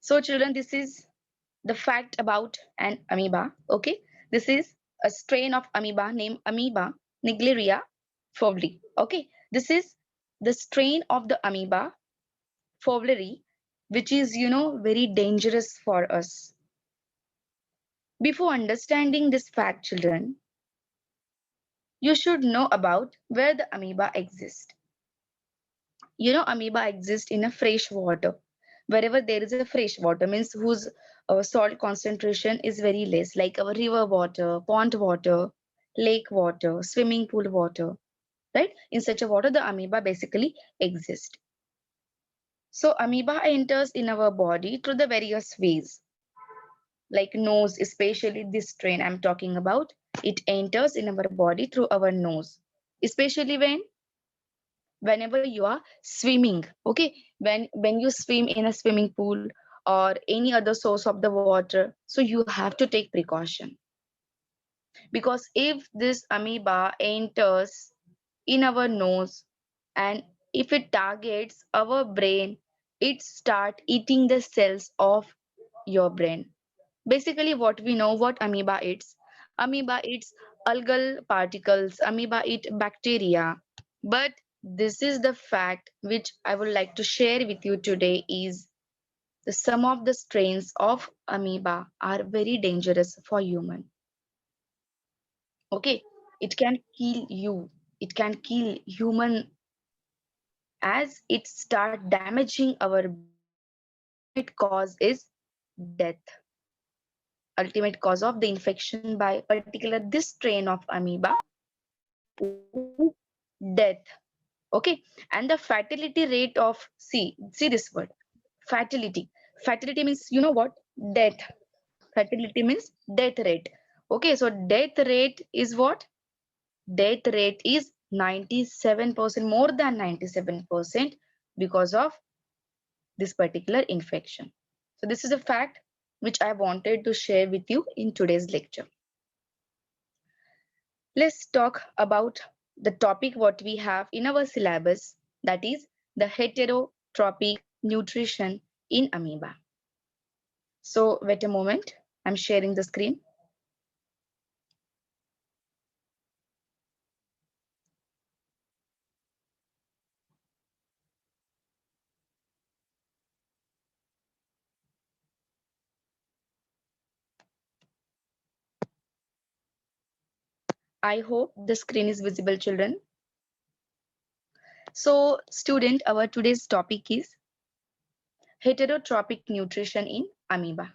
So children, this is the fact about an amoeba. Okay, this is a strain of amoeba named Amoeba nigleria fowleri. Okay, this is the strain of the amoeba fowleri, which is very dangerous for us. Before understanding this fact, children, you should know about where the amoeba exists. Amoeba exist in a fresh water. Wherever there is a fresh water means whose salt concentration is very less, like our river water, pond water, lake water, swimming pool water, right? In such a water, the amoeba basically exist. So amoeba enters in our body through the various ways, like nose, especially this strain I'm talking about. It enters in our body through our nose, especially whenever you are swimming. Okay, when you swim in a swimming pool or any other source of the water, so you have to take precaution, because if this amoeba enters in our nose and if it targets our brain, it start eating the cells of your brain. Basically what we know, what amoeba eats, amoeba eats algal particles, amoeba eat bacteria. But this is the fact which I would like to share with you today is some of the strains of amoeba are very dangerous for human. Okay, it can kill you. It can kill human as it start damaging our brain. Ultimate cause is death. Ultimate cause of the infection by particular this strain of amoeba, death. Okay, and the fatality rate of, see this word, fatality. Fatality means what? Death. Fatality means death rate. Okay, so death rate is what? Death rate is 97%, more than 97%, because of this particular infection. So this is a fact which I wanted to share with you in today's lecture. Let's talk about the topic what we have in our syllabus, that is the heterotrophic nutrition in amoeba. So wait a moment, I'm sharing the screen. I hope the screen is visible, children. So student, our today's topic is heterotrophic nutrition in amoeba.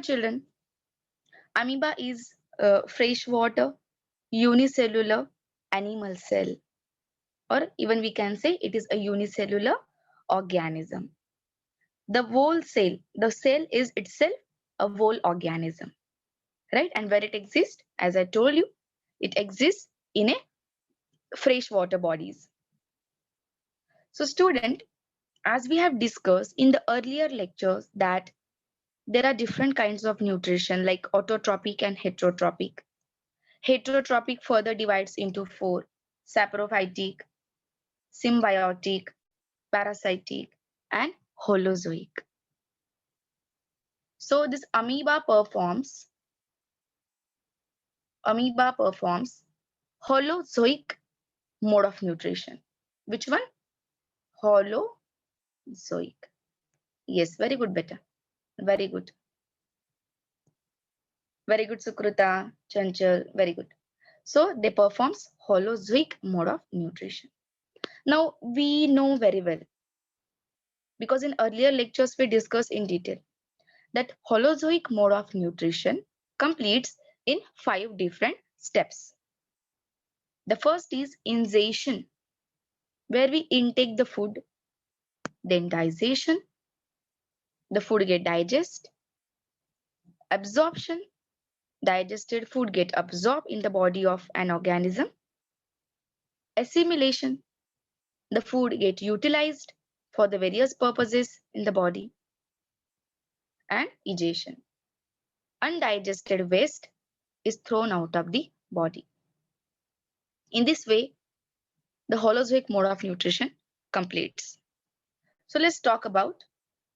Children, amoeba is a freshwater unicellular animal cell, or even we can say it is a unicellular organism. The cell is itself a whole organism, right? And where it exists, as I told you, it exists in a freshwater bodies. So student, as we have discussed in the earlier lectures that there are different kinds of nutrition like autotrophic and heterotrophic. Heterotrophic further divides into four: saprophytic, symbiotic, parasitic, and holozoic. So this amoeba performs holozoic mode of nutrition. Which one? Holozoic. Yes, very good, beta. Very good. Very good, Sukruta, Chanchal. Very good. So they performs holozoic mode of nutrition. Now we know very well, because in earlier lectures we discussed in detail that holozoic mode of nutrition completes in 5 different steps. The first is ingestion, where we intake the food, then digestion, the food get digested, absorption, digested food get absorbed in the body of an organism, assimilation, the food get utilized for the various purposes in the body, and egestion. Undigested waste is thrown out of the body. In this way, the holozoic mode of nutrition completes. So let's talk about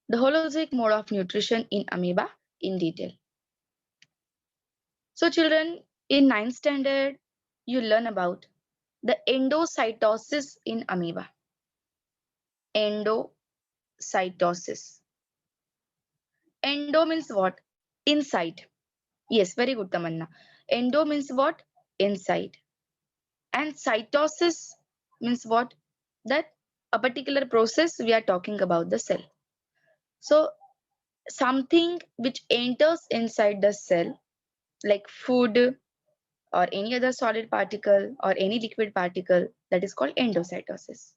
the holozoic mode of nutrition in amoeba in detail. So children, in 9th standard, you learn about the endocytosis in amoeba. Endocytosis. Endo means what? Inside. Yes, very good, Tamanna. Endo means what? Inside. And cytosis means what? That a particular process we are talking about the cell. So something which enters inside the cell, like food or any other solid particle or any liquid particle, that is called endocytosis.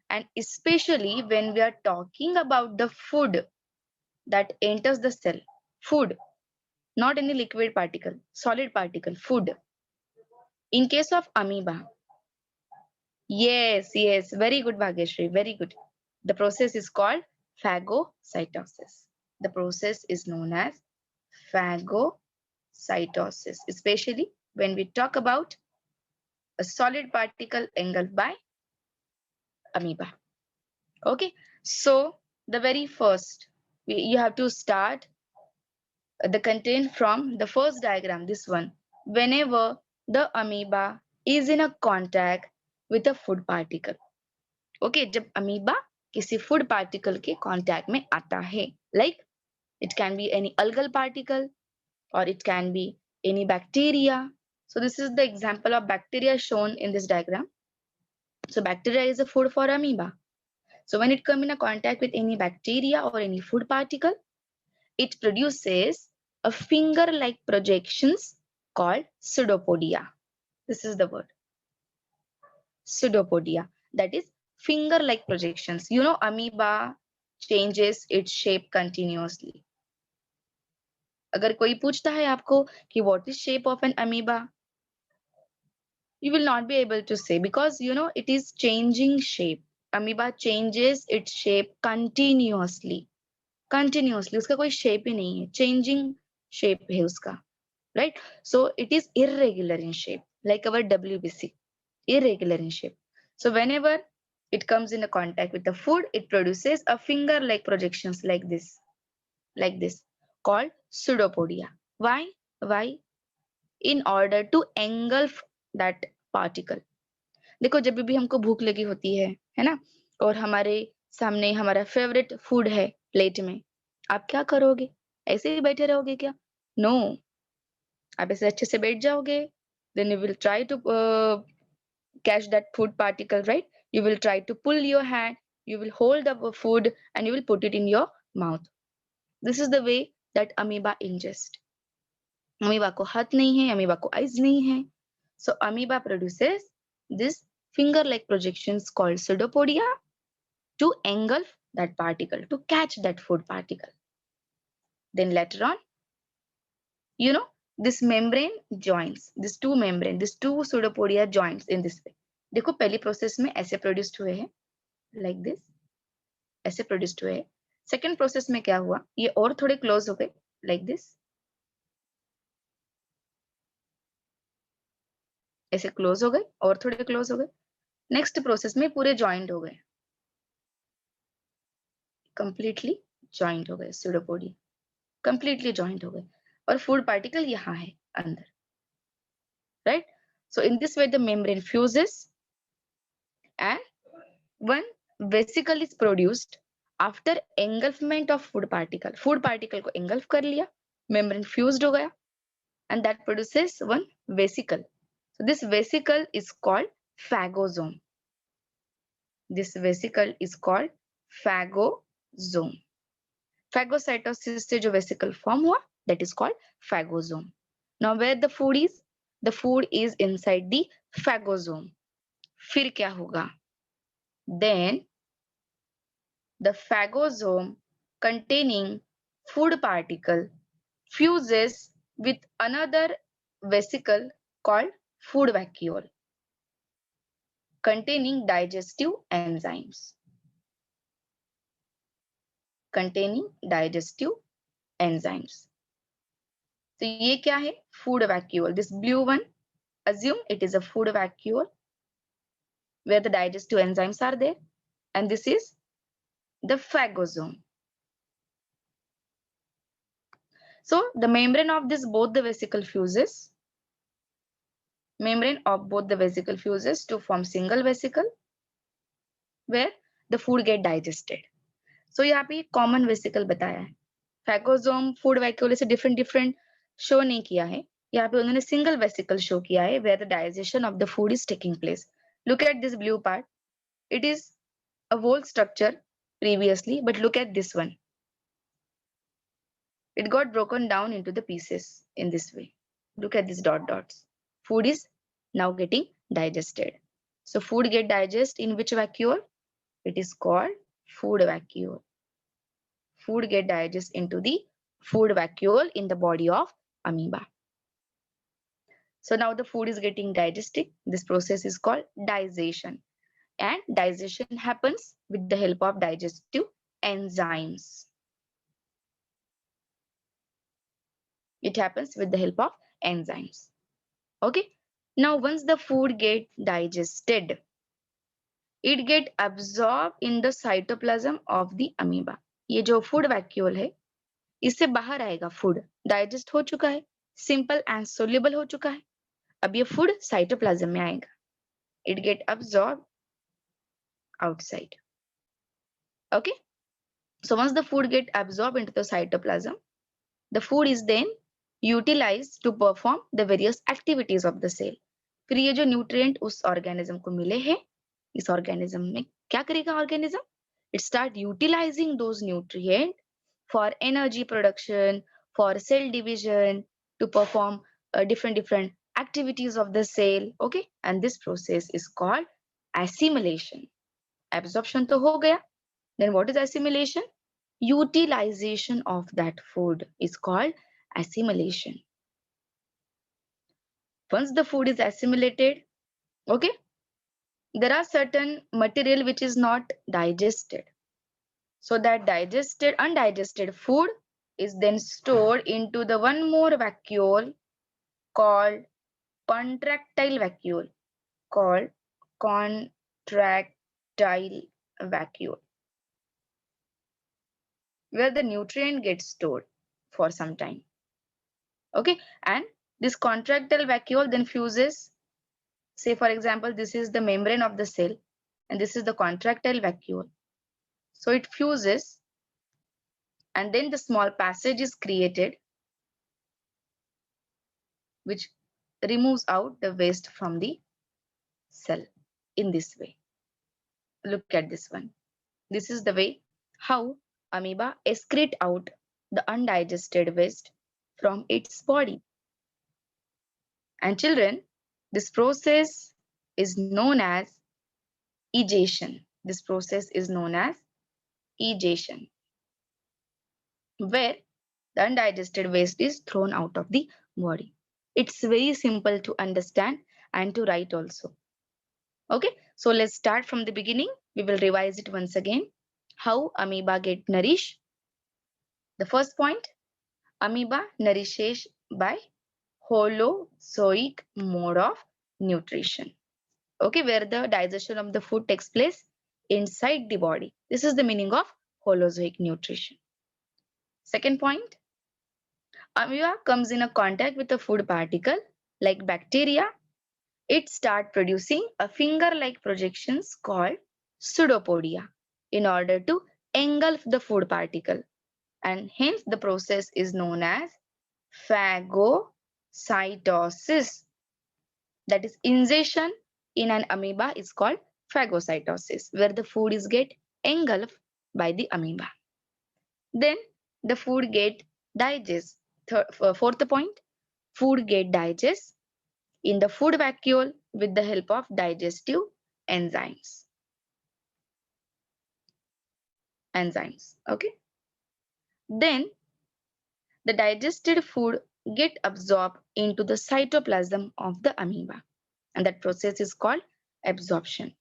And especially when we are talking about the food that enters the cell, food, not any liquid particle, solid particle, food. In case of amoeba, yes, very good, Bhageshri, very good. The process is called phagocytosis. The process is known as phagocytosis, especially when we talk about a solid particle engulfed by amoeba. Okay, so the very first, you have to start the content from the first diagram, this one. Whenever the amoeba is in a contact with a food particle. Okay, जब amoeba किसी food particle के contact में आता है, like it can be any algal particle or it can be any bacteria. So this is the example of bacteria shown in this diagram. So bacteria is a food for amoeba. So when it comes in a contact with any bacteria or any food particle, it produces a finger-like projections called pseudopodia. This is the word. Pseudopodia. That is finger-like projections. You know, amoeba changes its shape continuously. अगर कोई पूछता है आपको कि what is shape of an amoeba, you will not be able to say because you know it is changing shape. Amoeba changes its shape continuously. Continuously, उसका कोई shape ही नहीं है, changing shape है उसका, right? So it is irregular in shape, like our WBC, irregular in shape. So whenever it comes in a contact with the food, it produces a finger-like projections like this, called pseudopodia. Why? Why? In order to engulf that particle. देखो जब भी हमको भूख लगी होती है ना, और हमारे सामने हमारा फेवरेट फूड है प्लेट में, आप क्या करोगे? ऐसे ही बैठे रहोगे क्या? नो, आप ऐसे अच्छे से बैठ जाओगे, then you will try to catch that food particle, right? You will try to pull your hand, you will hold up a food and you will put it in your mouth. This is the way that amoeba ingest. Amoeba को हाथ नहीं है, amoeba को eyes नहीं है. So amoeba produces this finger-like projections called pseudopodia to engulf that particle, to catch that food particle. Then later on, you know, this membrane joins, this two pseudopodia joins in this way. देखो पहली process में ऐसे produced हुए हैं, like this, ऐसे produced हुए हैं. Second process में क्या हुआ, ये और थोड़े क्लोज हो गए, like this, ऐसे क्लोज हो गए और थोड़े क्लोज हो गए. नेक्स्ट प्रोसेस में पूरे ज्वाइंट हो गए, कंप्लीटली ज्वाइंट हो गए, स्यूडोपोडिया कंप्लीटली ज्वाइंट हो गए और फूड पार्टिकल यहाँ है अंदर, right? So in this way the membrane fuses and one vesicle is produced after engulfment of food particle को एंगल्फ कर लिया, मेम्ब्रेन फ्यूज्ड हो गया and that produces one vesicle. So this vesicle is called phagosome. This vesicle is called phagosome. Phagocytosis से जो vesicle form हुआ, that is called phagosome. Now where the food is? The food is inside the phagosome. फिर क्या होगा? Then the phagosome containing food particle fuses with another vesicle called food vacuole containing digestive enzymes. So ये क्या है? Food vacuole. This blue one, assume it is a food vacuole where the digestive enzymes are there. and this is the phagosome. So the membrane of both the vesicle fuses. Membrane of both the vesicle fuses to form single vesicle where the food get digested. So यहाँ पे common vesicle बताया है. Phagosome, food vacuole से different show नहीं किया है. यहाँ पे उन्होंने single vesicle show किया है where the digestion of the food is taking place. Look at this blue part. It is a whole structure previously, but look at this one. It got broken down into the pieces in this way. Look at these dots. Food is now getting digested. So food get digested in which vacuole? It is called food vacuole. Food get digested into the food vacuole in the body of amoeba. So now the food is getting digested. This process is called digestion. And digestion happens with the help of digestive enzymes. It happens with the help of enzymes. Okay. Now once the food get digested, it get absorbed in the cytoplasm of the amoeba. ये जो food vacuole है, इससे बाहर आएगा food. Digest हो चुका है, simple and soluble हो चुका है. अब ये food cytoplasm में आएगा. It get absorbed outside. Okay. So once the food get absorbed into the cytoplasm, the food is then utilized to perform the various activities of the cell. फिर ये जो nutrient उस organism को मिले हैं, इस organism में क्या करेगा organism? It start utilizing those nutrients for energy production, for cell division, to perform different activities of the cell. Okay, and this process is called assimilation. Absorption तो हो गया. Then what is assimilation? Utilization of that food is called assimilation. Once the food is assimilated, okay, there are certain material which is not digested. So that undigested food is then stored into the one more vacuole called contractile vacuole. Where the nutrient gets stored for some time. Okay, and this contractile vacuole then fuses. Say for example, this is the membrane of the cell and this is the contractile vacuole. So it fuses and then the small passage is created which removes out the waste from the cell in this way. Look at this one. This is the way how amoeba excrete out the undigested waste from its body. And children, this process is known as egestion. This process is known as egestion, where the undigested waste is thrown out of the body. It's very simple to understand and to write also. Okay, so let's start from the beginning. We will revise it once again. How amoeba get nourished? The first point, amoeba nourishes by holozoic mode of nutrition. Okay, where the digestion of the food takes place inside the body. This is the meaning of holozoic nutrition. Second point, amoeba comes in a contact with a food particle like bacteria. It start producing a finger-like projections called pseudopodia in order to engulf the food particle, and hence the process is known as phagocytosis. That is, ingestion in an amoeba is called phagocytosis, where the food is get engulfed by the amoeba. Then the food get digest. Fourth point, food get digest in the food vacuole with the help of digestive enzymes. Okay. Then the digested food get absorbed into the cytoplasm of the amoeba, and that process is called absorption.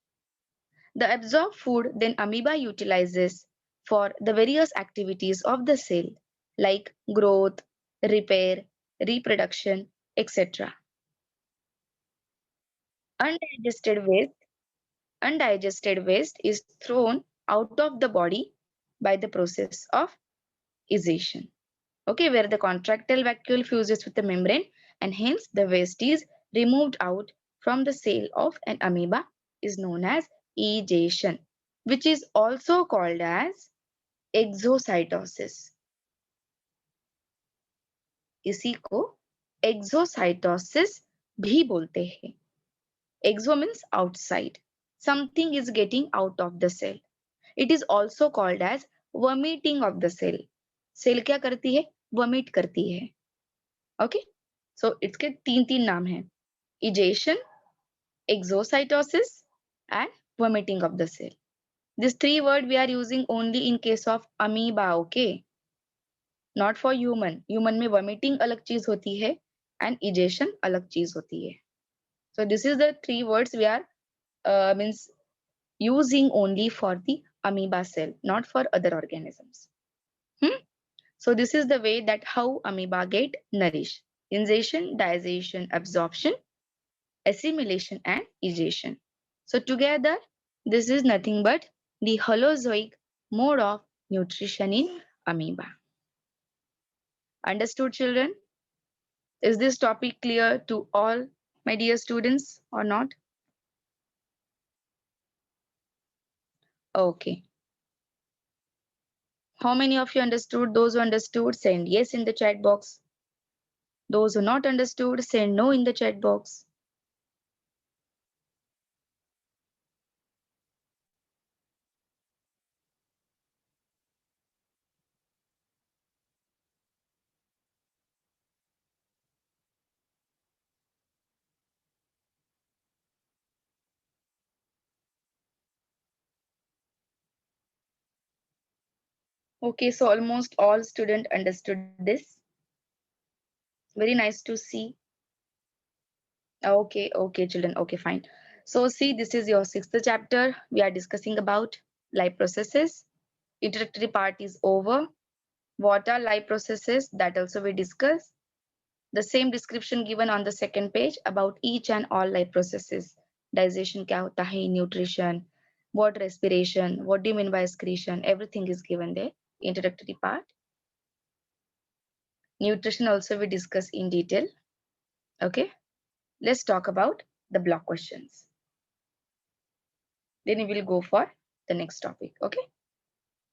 The absorbed food then amoeba utilizes for the various activities of the cell like growth, repair, reproduction, etc. Undigested waste undigested waste is thrown out of the body by the process of ization. Okay, where the contractile vacuole fuses with the membrane and hence the waste is removed out from the cell of an amoeba is known as ization, which is also called as exocytosis. इसी को exocytosis भी बोलते हैं. Exo means outside. Something is getting out of the cell. It is also called as vomiting of the cell. Cell क्या करती है? Vomit करती है. Okay? So इसके तीन नाम हैं. Ization, exocytosis and vomiting of the cell. These three words we are using only in case of amoeba, okay? Not for human. Human में vomiting अलग चीज होती है and ization अलग चीज होती है. So this is the three words we are means using only for the amoeba cell, not for other organisms. So this is the way that how amoeba get nourished. Ingestion, digestion, absorption, assimilation and ization. So together, this is nothing but the holozoic mode of nutrition in amoeba. Understood, children? Is this topic clear to all my dear students or not? Okay. How many of you understood? Those who understood, send yes in the chat box. Those who not understood, send no in the chat box. Okay, so almost all students understood this. Very nice to see. Okay, children. Okay, fine. So see, this is your 6th chapter. We are discussing about life processes. Introductory part is over. What are life processes? That also we discuss. The same description given on the 2nd page about each and all life processes. Digestion क्या होता है, nutrition, what respiration, what do you mean by excretion, everything is given there. Introductory part. Nutrition also we discuss in detail. Okay. Let's talk about the block questions. Then we will go for the next topic. Okay.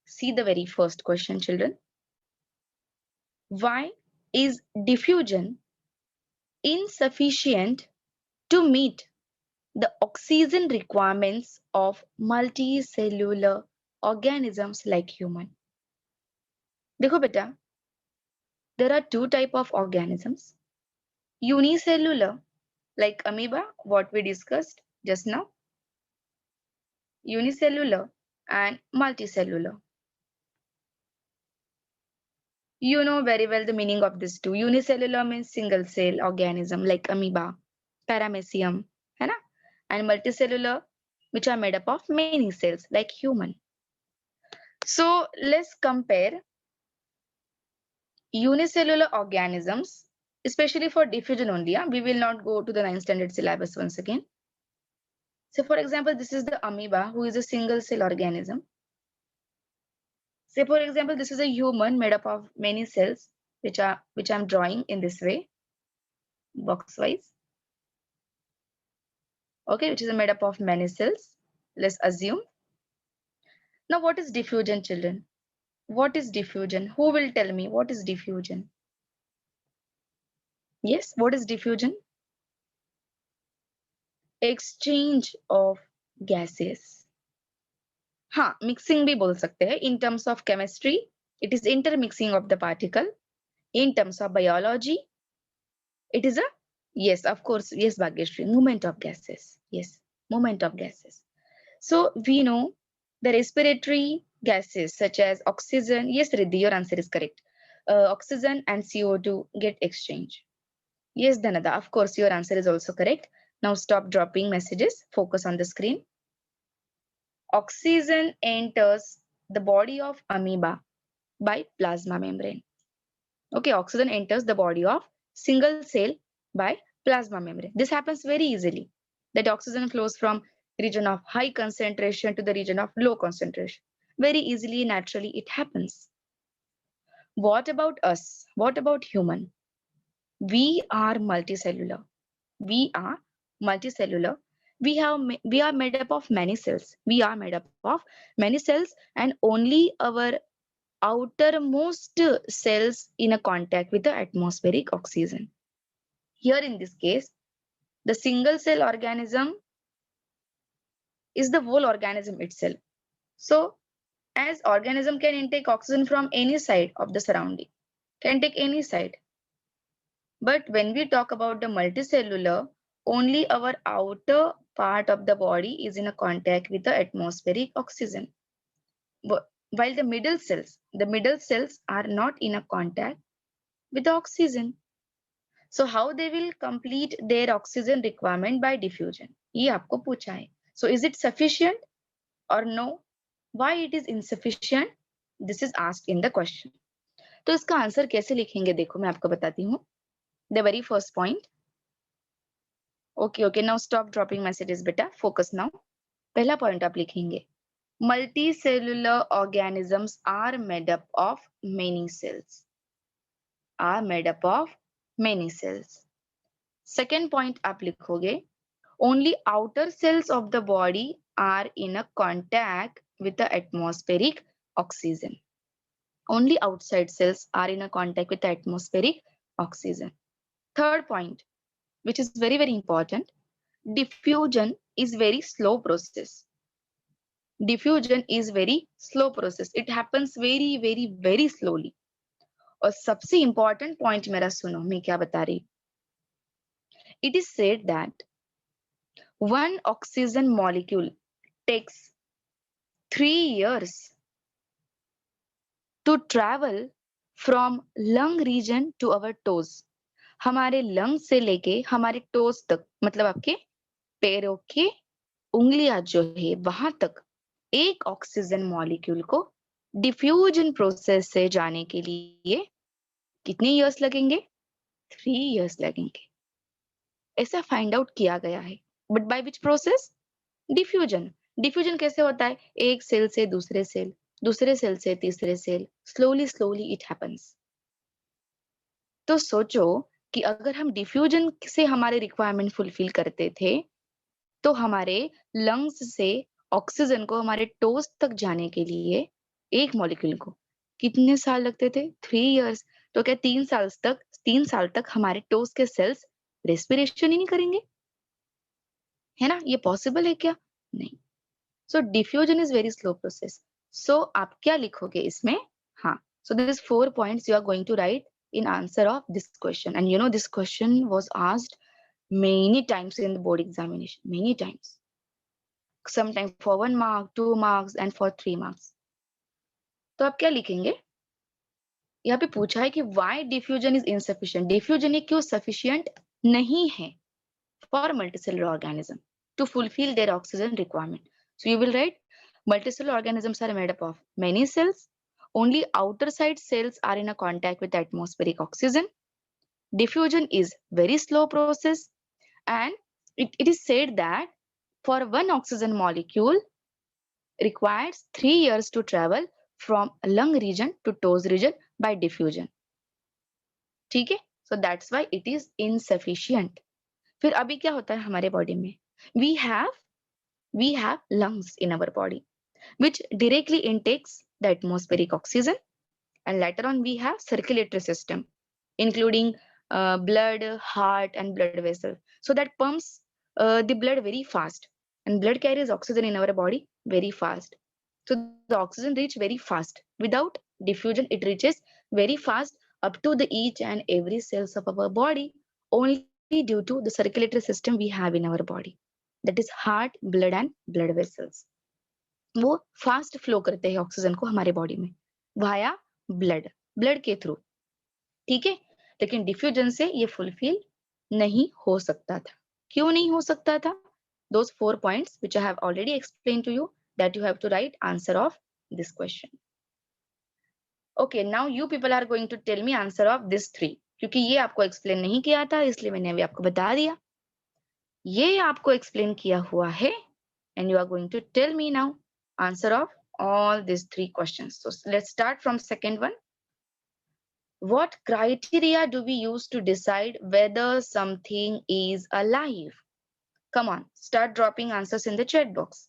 See the very first question, children. Why is diffusion insufficient to meet the oxygen requirements of multicellular organisms like human? देखो बेटा, there are two types of organisms. Unicellular, like amoeba, what we discussed just now. Unicellular and multicellular. You know very well the meaning of these two. Unicellular means single cell organism like amoeba, paramecium, है ना? And multicellular, which are made up of many cells like human. So let's compare unicellular organisms, especially for diffusion only. We will not go to the 9th standard syllabus once again. So for example, this is the amoeba, who is a single cell organism. Say for example, this is a human made up of many cells, which I'm drawing in this way, box wise. Okay, which is made up of many cells. Let's assume. Now, what is diffusion, children? What is diffusion? Who will tell me what is diffusion? Yes, what is diffusion? Exchange of gases. हाँ, mixing भी बोल सकते हैं. In terms of chemistry, it is intermixing of the particle. In terms of biology, it is a, yes, of course, yes, Bhagyashree, movement of gases. Yes, movement of gases. So we know the respiratory gases such as oxygen. Yes, Riddhi, your answer is correct. Oxygen and CO2 get exchanged. Yes, Dhanada, of course, your answer is also correct. Now stop dropping messages. Focus on the screen. Oxygen enters the body of amoeba by plasma membrane. Okay, oxygen enters the body of single cell by plasma membrane. This happens very easily. That oxygen flows from region of high concentration to the region of low concentration. Very easily, naturally, it happens. What about us? What about human? We are multicellular. We are multicellular. We are made up of many cells. We are made up of many cells, and only our outermost cells in a contact with the atmospheric oxygen. Here in this case, the single cell organism is the whole organism itself. So as organism can intake oxygen from any side of the surrounding, can take any side. But when we talk about the multicellular, only our outer part of the body is in a contact with the atmospheric oxygen. While the middle cells are not in a contact with the oxygen. So how they will complete their oxygen requirement by diffusion? ये आपको पूछा है. So is it sufficient or no? Why it is insufficient? This is asked in the question. तो इसका answer कैसे लिखेंगे देखो मैं आपको बताती हूँ. The very first point. Okay, now stop dropping messages बेटा. Focus now. पहला point आप लिखेंगे. Multicellular organisms are made up of many cells. Are made up of many cells. Second point आप लिखोगे. Only outer cells of the body are in a contact with the atmospheric oxygen. Only outside cells are in a contact with the atmospheric oxygen. Third point, which is very, very important, diffusion is very slow process. Diffusion is very slow process. It happens very, very, very slowly. और सबसे important point मेरा सुनो, मैं क्या बता रही. It is said that one oxygen molecule takes 3 years to travel from lung region to our toes. हमारे lung से लेके हमारे टोज तक, मतलब आपके पैरों के उंगलियां जो है वहां तक एक ऑक्सीजन मॉलिक्यूल को डिफ्यूजन प्रोसेस से जाने के लिए कितने इयर्स लगेंगे? 3 इयर्स लगेंगे. ऐसा फाइंड आउट किया गया है. But by which process? Diffusion. Diffusion कैसे होता है? एक सेल से दूसरे सेल, दूसरे सेल से तीसरे सेल, स्लोली इट हैपेंस. तो सोचो कि अगर हम डिफ्यूजन से हमारे रिक्वायरमेंट फुलफिल करते थे तो हमारे लंग्स से ऑक्सीजन को हमारे टोज तक जाने के लिए एक मॉलिक्यूल को कितने साल लगते थे? 3 इयर्स. तो क्या 3 साल तक हमारे टोज के सेल्स रेस्पिरेशन ही नहीं करेंगे? है ना? ये पॉसिबल है क्या? नहीं. So diffusion is very slow process. So आप क्या लिखोगे इसमें? हाँ. So this 4 points you are going to write in answer of this question. And you know this question was asked many times in the board examination, many times. Sometimes for 1 mark, 2 marks and for 3 marks. तो आप क्या लिखेंगे? यहाँ पे पूछा है कि why diffusion is insufficient. Diffusion क्यों sufficient नहीं है for multicellular organism to fulfill their oxygen requirement. So you will write multicellular organisms are made up of many cells. Only outer side cells are in a contact with atmospheric oxygen. Diffusion is very slow process, and it is said that for one oxygen molecule requires 3 years to travel from lung region to toes region by diffusion. ठीक है? So that's why it is insufficient. फिर अभी क्या होता है हमारे body में? We have lungs in our body which directly intakes the atmospheric oxygen, and later on we have circulatory system including blood, heart and blood vessel, so that pumps the blood very fast, and blood carries oxygen in our body very fast. So the oxygen reach very fast. Without diffusion it reaches very fast up to the each and every cells of our body only due to the circulatory system we have in our body, that is heart, blood and blood vessels. वो fast flow करते हैं oxygen को हमारे body में via blood के through. ठीक है? लेकिन डिफ्यूजन से ये फुलफिल नहीं हो सकता था. क्यों नहीं हो सकता था? Those 4 points which I have already explained to you, that you have to write answer of this question. Okay, now you people are going to tell me answer of this 3. क्योंकि ये आपको एक्सप्लेन नहीं किया था इसलिए मैंने अभी आपको बता दिया. ये आपको एक्सप्लेन किया हुआ है and you are going to tell me now answer of all these three questions. So let's start from second one. What criteria do we use to decide whether something is alive? Come on, start dropping answers in the chat box.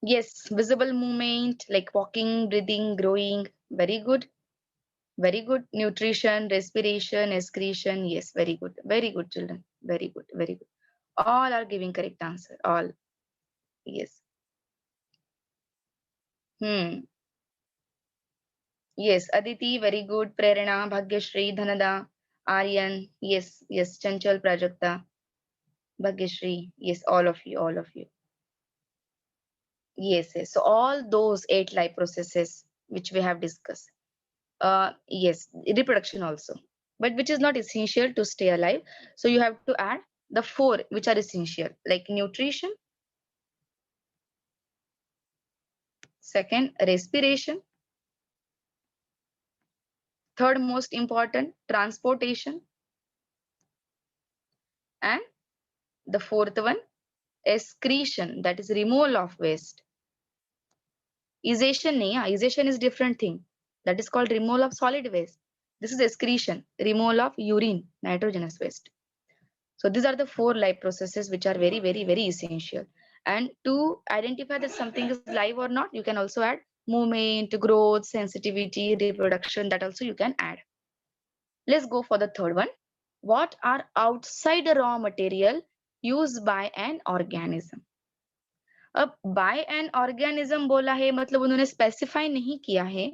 Yes, visible movement like walking, breathing, growing. Very good. Very good. Nutrition, respiration, excretion. Yes, very good. Very good, children. Very good. Very good. All are giving correct answer. All. Yes. Hmm. Yes, Aditi, very good. Prerana, Bhagyashri, Dhanada, Aryan. Yes, yes. Chanchal, Prajakta, Bhagyashri. Yes, all of you, all of you. Yes, yes. So all those 8 life processes which we have discussed. Yes, reproduction also, but which is not essential to stay alive. So you have to add the 4 which are essential, like nutrition, second, respiration, third most important, transportation, and the fourth one, excretion, that is removal of waste. Isation nahi, isation is different thing. That is called removal of solid waste. This is excretion, removal of urine, nitrogenous waste. So these are the 4 life processes which are very, very, very essential. And to identify that something is live or not, you can also add movement, growth, sensitivity, reproduction, that also you can add. Let's go for the third one. What are outside the raw material used by an organism? अब by an organism बोला है मतलब उन्होंने specify नहीं किया है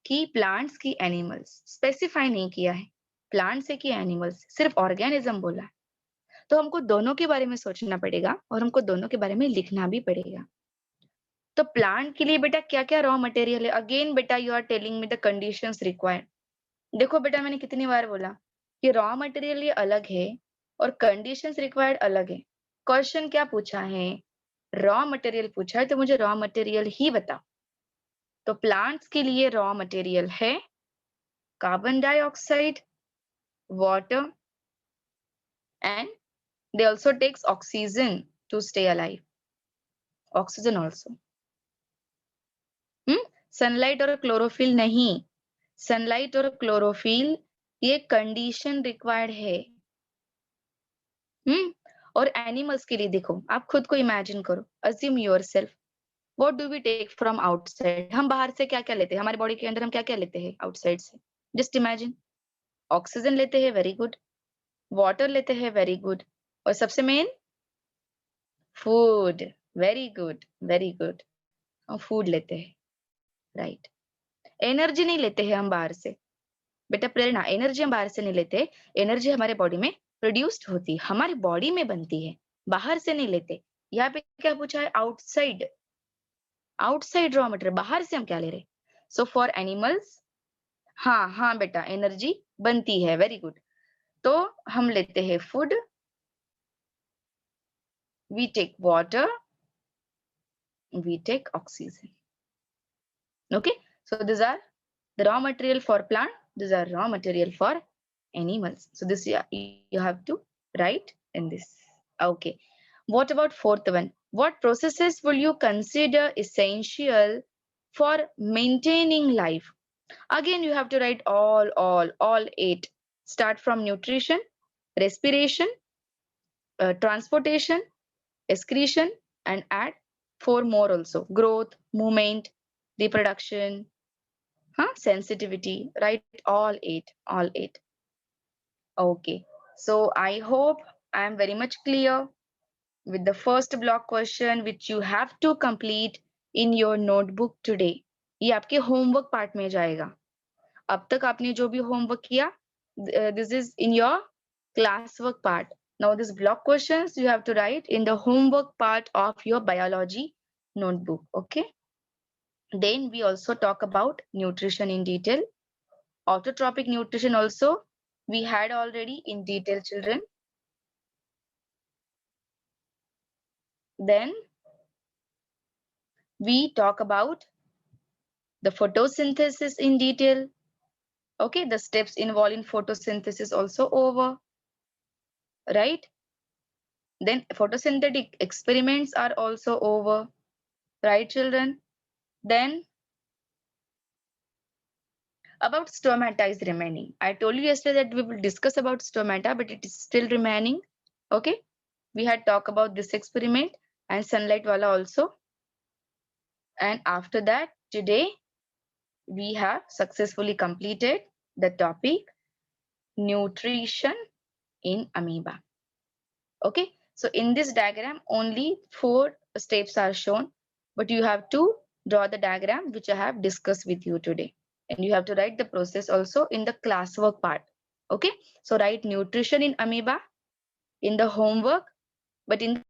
कि plants की animals, specify नहीं किया है plants से कि animals, सिर्फ organism बोला है. तो हमको दोनों के बारे में सोचना पड़ेगा और हमको दोनों के बारे में लिखना भी पड़ेगा. तो प्लांट के लिए बेटा क्या क्या रॉ मटेरियल है? अगेन बेटा you are telling me the conditions required. देखो बेटा मैंने कितनी बार बोला कि रॉ मटेरियल ये अलग है और कंडीशंस रिक्वायर्ड अलग है. क्वेश्चन क्या पूछा है? रॉ मटेरियल पूछा है, तो मुझे रॉ मटेरियल ही बताओ. तो प्लांट्स के लिए रॉ मटेरियल है carbon dioxide, water, and they also takes oxygen to stay alive. Oxygen also. Sunlight और क्लोरोफिल नहीं. सनलाइट और क्लोरोफिल ये कंडीशन रिक्वायर्ड है. और एनिमल्स के लिए देखो, आप खुद को इमेजिन करो, assume yourself, what do we take from outside? हम बाहर से क्या क्या लेते हैं? हमारे बॉडी के अंदर हम क्या क्या लेते हैं आउटसाइड से? Just imagine. ऑक्सीजन लेते हैं, वेरी गुड. वाटर लेते हैं, वेरी गुड. और सबसे main food, very good, very good. हम फूड लेते हैं, राइट. एनर्जी नहीं लेते हैं हम बाहर से. बेटा प्रेरणा, एनर्जी हम बाहर से नहीं लेते. एनर्जी हमारे बॉडी में प्रोड्यूस्ड होती है, हमारी बॉडी में बनती है, बाहर से नहीं लेते. यहाँ पे क्या पूछा है? आउटसाइड. आउटसाइड रॉ मटेरियल, बाहर से हम क्या ले रहे? सो फॉर एनिमल्स, हाँ हाँ बेटा, एनर्जी बनती है, वेरी गुड. तो हम लेते हैं food, we take water, we take oxygen. Okay, so these are the raw material for plant, these are raw material for animals. So this you have to write in this. Okay, what about fourth one? What processes will you consider essential for maintaining life? Again you have to write all 8. Start from nutrition, respiration, transportation, excretion, and add 4 more also: growth, movement, reproduction, sensitivity. Write all 8, all 8. Okay, so I hope I am very much clear with the first block question which you have to complete in your notebook today. ये आपके homework part में जाएगा. अब तक आपने जो भी homework किया, this is in your classwork part. Now this block questions you have to write in the homework part of your biology notebook. Okay. Then we also talk about nutrition in detail. Autotrophic nutrition also we had already in detail, children. Then we talk about the photosynthesis in detail. Okay, the steps involved in photosynthesis also over, right? Then photosynthetic experiments are also over, right, children? Then about stomata is remaining. I told you yesterday that we will discuss about stomata, but it is still remaining. Okay, we had talked about this experiment and sunlight wala also. And after that, today we have successfully completed the topic nutrition in amoeba. Okay, so in this diagram only 4 steps are shown, but you have to draw the diagram which I have discussed with you today, and you have to write the process also in the classwork part. Okay, so write nutrition in amoeba in the homework, but in